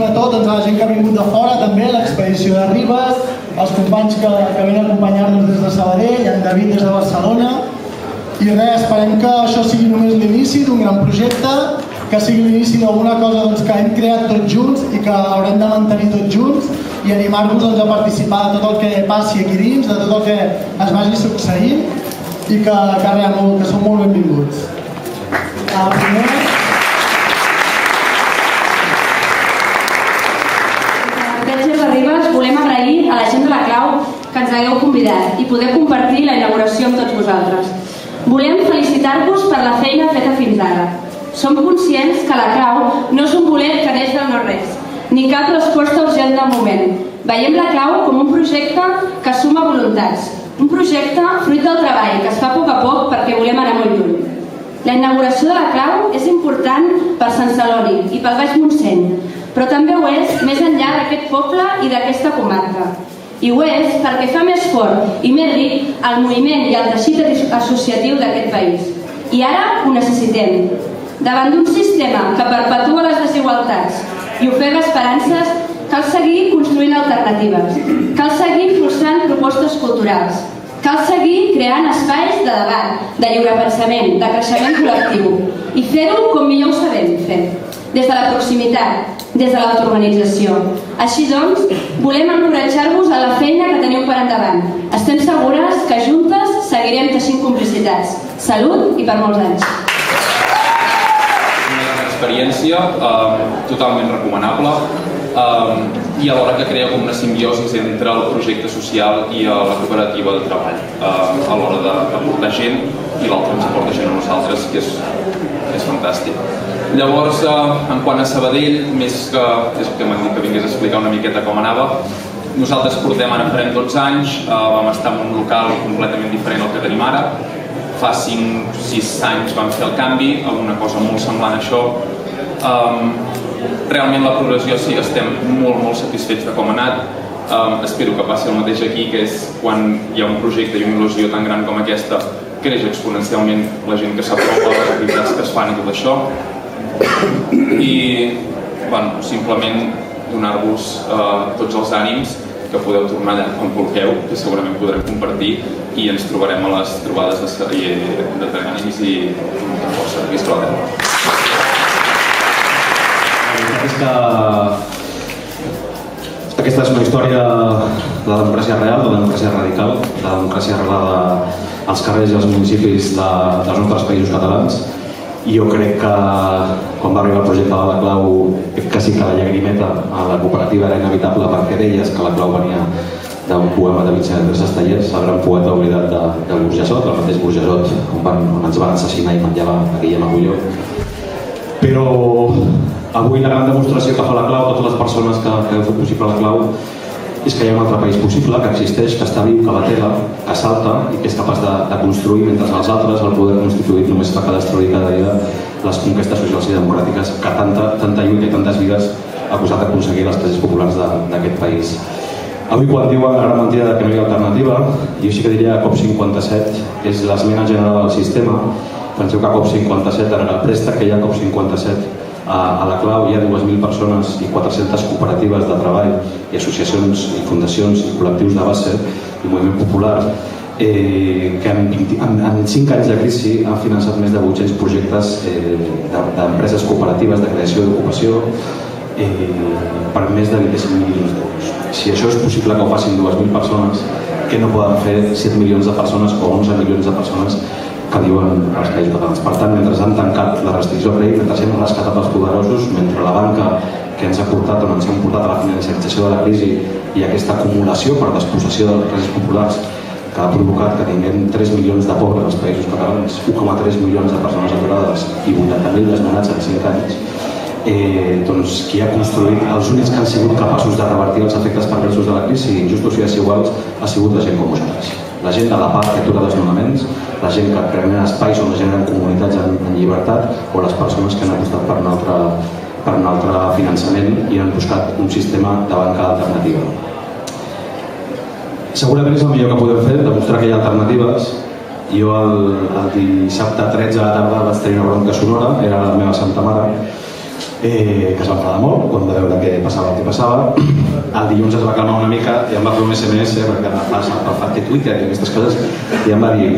sobretot a la gent que ha vingut de fora, també, l'expedició de Ribes, els companys que venen a acompanyar-nos des de Sabadell, en David des de Barcelona. I res, esperem que això sigui només l'inici d'un gran projecte, que sigui l'inici d'alguna cosa que hem creat tots junts i que haurem de mantenir tots junts i animar-vos a participar de tot el que passi aquí dins, de tot el que es vagi succeint i que són molt benvinguts. Primer... Des de Ribes volem agrair a la gent de la Clau que ens hagueu convidat i poder compartir la inauguració amb tots vosaltres. Volem felicitar-vos per la feina feta fins ara. Som conscients que la Clau no és un bolet que neix del no-res, ni cap resposta urgent del moment. Veiem la Clau com un projecte que suma voluntats, un projecte fruit del treball que es fa a poc perquè volem anar molt lluny. La inauguració de la Clau és important per Sant Celoni i pel Baix Montseny, però també ho és més enllà d'aquest poble i d'aquesta comarca. I ho és perquè fa més fort i més ric el moviment i el teixit associatiu d'aquest país. I ara ho necessitem. Davant d'un sistema que perpetua les desigualtats i ofega esperances, cal seguir construint alternatives, cal seguir impulsant propostes culturals, cal seguir creant espais de debat, de lliure pensament, de creixement col·lectiu i fer-ho com millor ho sabem fer, des de la proximitat, des de l'autoorganització. Així doncs, volem encoratjar-vos a la feina que teniu per endavant. Estem segures que juntes seguirem teixint complicitats. Salut i per molts anys. Una experiència totalment recomanable i alhora que crea com una simbiosi entre el projecte social i la cooperativa de treball a l'hora d'aportar gent i l'altre ens aporta gent a nosaltres, que és fantàstic. Llavors, en quant a Sabadell, més que és el que m'han dit que vingués a explicar una miqueta com anava, nosaltres portem, ara farem 12 anys, vam estar en un local completament diferent al que tenim ara. Fa 5-6 anys vam fer el canvi, alguna cosa molt semblant a això. Realment la progressió sí, estem molt satisfets de com ha anat. Espero que passi el mateix aquí, que és quan hi ha un projecte i una il·lusió tan gran com aquesta, creix exponencialment la gent que s'apropa, les activitats que es fan i tot això. I simplement donar-vos tots els ànims, que podeu tornar allà quan vulgueu, que segurament podrem compartir i ens trobarem a les trobades de ànims i de força. Visca la terra. Aquesta és una història de la democràcia real, de la democràcia radical, de la democràcia arrelada als carrers i als municipis dels nostres països catalans. I jo crec que quan va arribar el projecte de la Clau, quasi que la llagrimeta a la cooperativa era inevitable, perquè deies que la Clau venia d'un poema de Vicenç Andrés Estellers, el gran poeta oblidat de Burjassot, el mateix Burjassot, on ens van assassinar i manllava a Guillem Agulló. Però avui la gran demostració que fa la Clau, totes les persones que heu fet possible la Clau, és que hi ha un altre país possible, que existeix, que està viu, que batega, que salta i que és capaç de construir, mentre els altres, el poder constituït, només fa que destruir cada dia les conquestes socials i democràtiques que tanta lluita i tantes vides ha posat a aconseguir les classes populars d'aquest país. Avui, quan diuen la gran mentida que no hi ha alternativa, jo sí que diria que COP57 és l'esmena general del sistema. Penseu que a COP57, en el préstec que hi ha a COP57, a la Clau hi ha 2.000 persones i 400 cooperatives de treball i associacions i fundacions i col·lectius de base i moviment popular que en 5 anys de crisi han finançat més de 800 projectes d'empreses cooperatives de creació d'ocupació per més de 25 milions d'euros. Si això és possible que ho facin 2.000 persones, què no poden fer 7 milions de persones o 11 milions de persones que viuen als països catalans? Per tant, mentre han tancat la restricció rei, mentre hem rescatat els poderosos, mentre la banca que ens ha portat on ens han portat a la financiarització de la crisi i aquesta acumulació per despossessió de les classes populars que ha provocat que tinguem 3 milions de pobres als països catalans, 1,3 milions de persones aturades i 80.000 desnonats en 5 anys, doncs qui ha construït, els únics que han sigut capaços de revertir els efectes perversos de la crisi, injustos i desiguals, ha sigut la gent com vosaltres. La gent de la paz que atura desnonaments, la gent que crea espais on generen comunitats en llibertat o les persones que han apostat per un altre finançament i han buscat un sistema de banca alternativa. Segurament és el millor que podem fer, demostrar que hi ha alternatives. Jo el dissabte 13 a la tarda vaig tenir una bronca sonora, era la meva santa mare, que es va enfadar molt quan va veure que passava el que passava. El dilluns es va calmar una mica i em va fer un SMS, perquè va fer Twitter i aquestes coses, i em va dir: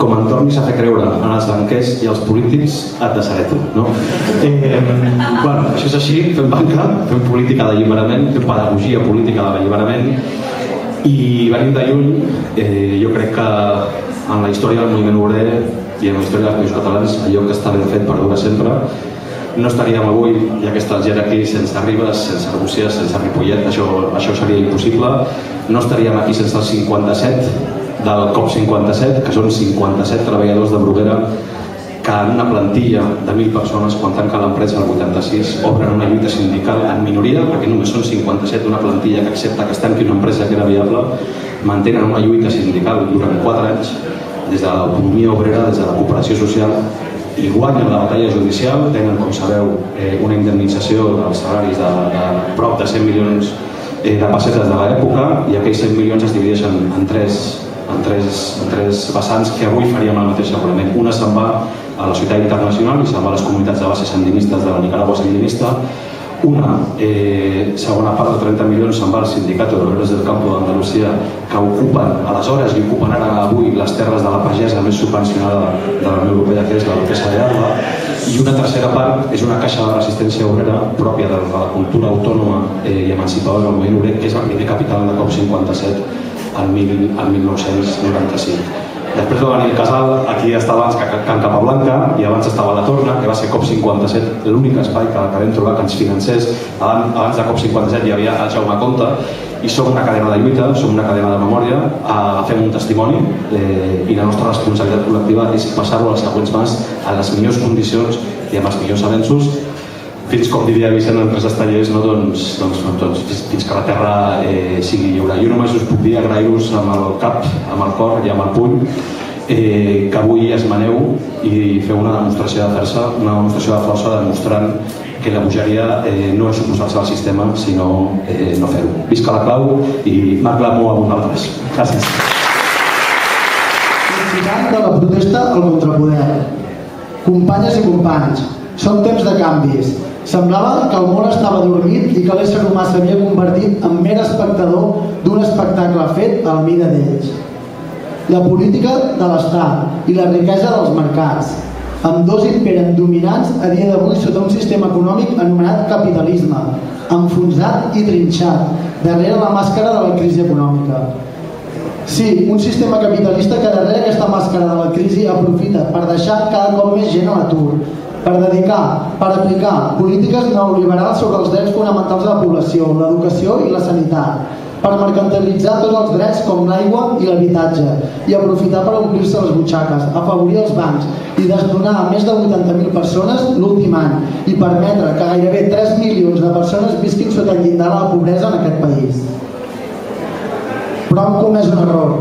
com em tornis a fer creure en els banquers i els polítics, et deixaré tu, no? Bueno, això és així, fem banca, fem política d'alliberament, fem pedagogia política de l'alliberament, i venim de lluny. Jo crec que en la història del moviment obrer i en la història dels països catalans allò que està ben fet perdura sempre. No estaríem avui, ja que està el Ger aquí, sense Ribes, sense Arbúcies, sense Ripollet, això seria impossible. No estaríem aquí sense els 57 del COP57, que són 57 treballadors de Bruguera que en una plantilla de 1.000 persones, quan tanca l'empresa el 86, obren una lluita sindical en minoria, perquè només són 57 d'una plantilla que accepta que es tanqui una empresa que era viable, mantenen una lluita sindical durant 4 anys, des de l'autonomia obrera, des de la cooperació social, i guanyen la batalla judicial. Tenen, com sabeu, una indemnització dels salaris de prop de 100 milions de pessetes de l'època, i aquells 100 milions es divideixen en tres vessants que avui faríem el mateix segurament. Una se'n va a la ciutat internacional i se'n va a les comunitats de base sandinistes de la Nicaragua sandinista. Una segona part de 30 milions se'n va al Sindicato de Obreros del Campo d'Andalusia, que ocupen aleshores i ocupen ara avui les terres de la pagesa més subvencionada de la Unió Europea, que és la Duquesa de Alba. I una tercera part és una caixa de resistència obrera pròpia de la cultura autònoma i emancipadora del moviment obrer, que és el primer capital de la COP57 al 1995. Després va venir el Casal, aquí estava abans Can Capablanca, i abans estava la Torna, que va ser COP57, l'únic espai que vam trobar que ens financés. Abans de COP57 hi havia el Jaume Comte, i som una cadena de lluita, som una cadena de memòria, fem un testimoni, i la nostra responsabilitat col·lectiva és passar-ho als següents mans a les millors condicions i amb els millors avenços, fins, com diria Vicent en 3 estellers, fins que la terra sigui lliure. Jo només us puc dir, agrair-vos amb el cap, amb el cor i amb el puny, que avui esmeneu i feu una demostració de força, demostrant que la bogeria no és oposar-se al sistema, sinó no fer-ho. Visca la clau i m'aclamo a vosaltres. Gràcies. L'incitant de la protesta al contrapoder. Companyes i companys, són temps de canvis. Semblava que el món estava dormit i que l'ésser humà s'havia convertit en mer espectador d'un espectacle fet a la mida d'ells. La política de l'Estat i la riquesa dels mercats, ambdós imperen dominants a dia d'avui sota un sistema econòmic anomenat capitalisme, enfonsat i trinxat darrere la màscara de la crisi econòmica. Sí, un sistema capitalista que darrere aquesta màscara de la crisi aprofita per deixar cada cop més gent a l'atur, per aplicar polítiques neoliberals sobre els drets fonamentals de la població, l'educació i la sanitat, per mercantilitzar tots els drets com l'aigua i l'habitatge i aprofitar per omplir-se les butxaques, afavorir els bancs i desnonar a més de 80.000 persones l'últim any i permetre que gairebé 3 milions de persones visquin sota el llindar de la pobresa en aquest país. Però han comès un error.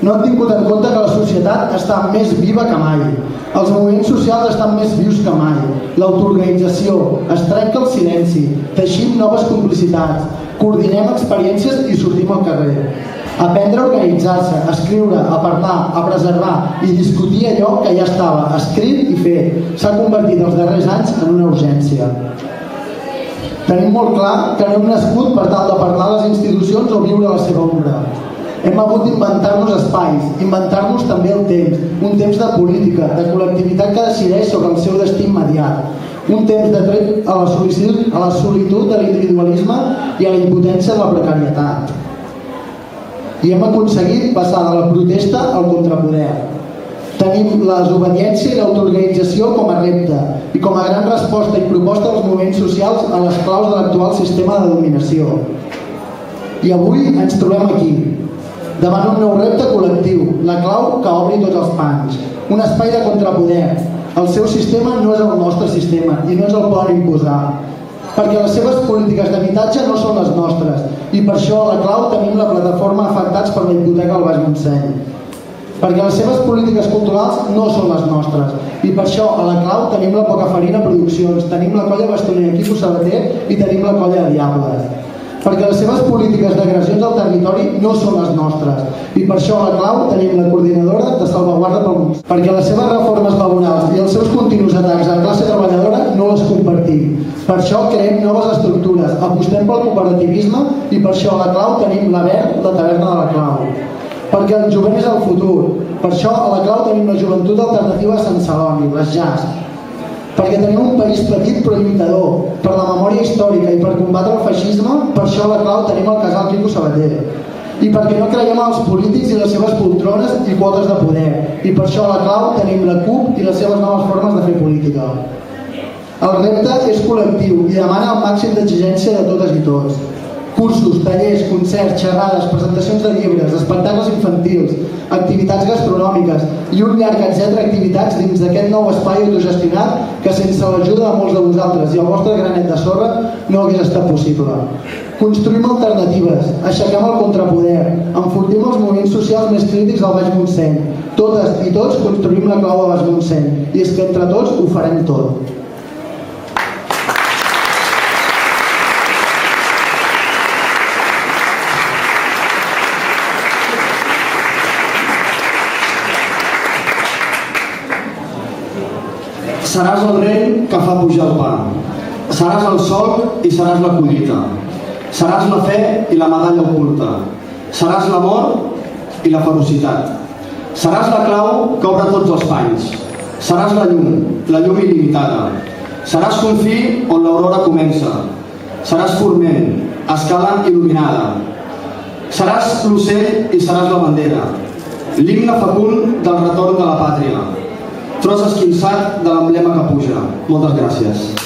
No han tingut en compte que la societat està més viva que mai. Els moviments socials estan més vius que mai. L'autoorganització, es trenca el silenci, teixim noves complicitats, coordinem experiències i sortim al carrer. Aprendre a organitzar-se, a escriure, a parlar, a preservar i discutir allò que ja estava escrit i fet s'ha convertit els darrers anys en una urgència. Tenim molt clar que no hem nascut per tal de parlar a les institucions o viure a la seva ombra. Hem hagut d'inventar-nos espais, inventar-nos també el temps, un temps de política, de col·lectivitat que decideix sobre el seu destí immediat, un temps de tret a la solitud de l'individualisme i a la impotència de la precarietat. I hem aconseguit passar de la protesta al contrapoder. Tenim la desobediència i l'autoorganització com a repte i com a gran resposta i proposta dels moviments socials a les claus de l'actual sistema de dominació. I avui ens trobem aquí, davant un nou repte col·lectiu, la clau que obri tots els panys, un espai de contrapoder. El seu sistema no és el nostre sistema i no ens el poden imposar, perquè les seves polítiques d'habitatge no són les nostres i per això a la clau tenim la plataforma Afectats per la hipoteca al Baix Montseny. Perquè les seves polítiques culturals no són les nostres i per això a la clau tenim la Poca Farina Produccions, tenim la colla Bastoner Equipo Sabater i tenim la colla de Diables. perquè les seves polítiques d'agressions al territori no són les nostres, i per això a la clau tenim la coordinadora de salvaguarda pel món, perquè les seves reformes laborals i els seus continus atacs a la classe treballadora no les compartim. Per això creem noves estructures, apostem pel cooperativisme i per això a la clau tenim la VER, la taverna de la clau. Perquè el jovent és el futur, per això a la clau tenim la joventut alternativa de Sant Celoni, les JAS. Perquè tenim un país petit però lluitador, per la memòria històrica i per combatre el feixisme, per això a la clau tenim el casal Quico Sabater. I perquè no creiem en els polítics i les seves poltrones i quotes de poder, i per això a la clau tenim la CUP i les seves noves formes de fer política. El repte és col·lectiu i demana el màxim d'exigència de totes i tots. Cursos, tallers, concerts, xerrades, presentacions de llibres, espectacles infantils, activitats gastronòmiques i un llarg etcètera d'activitats dins d'aquest nou espai autogestionat que sense l'ajuda de molts de vosaltres i el vostre granet de sorra no hagués estat possible. Construïm alternatives, aixequem el contrapoder, enfortim els moviments socials més crítics del Baix Montseny. Totes i tots construïm la clau del Baix Montseny i és que entre tots ho farem tot. Seràs el rei que fa pujar el pa. Seràs el sol i seràs la collita. Seràs la fe i la medalla oculta. Seràs l'amor i la ferocitat. Seràs la clau que obre tots els panys. Seràs la llum il·limitada. Seràs confí on l'aurora comença. Seràs forment, escala il·luminada. Seràs l'ocell i seràs la bandera. L'himne fecund del retorn de la pàtria. Tros esquinçat de l'emblema que puja. Moltes gràcies.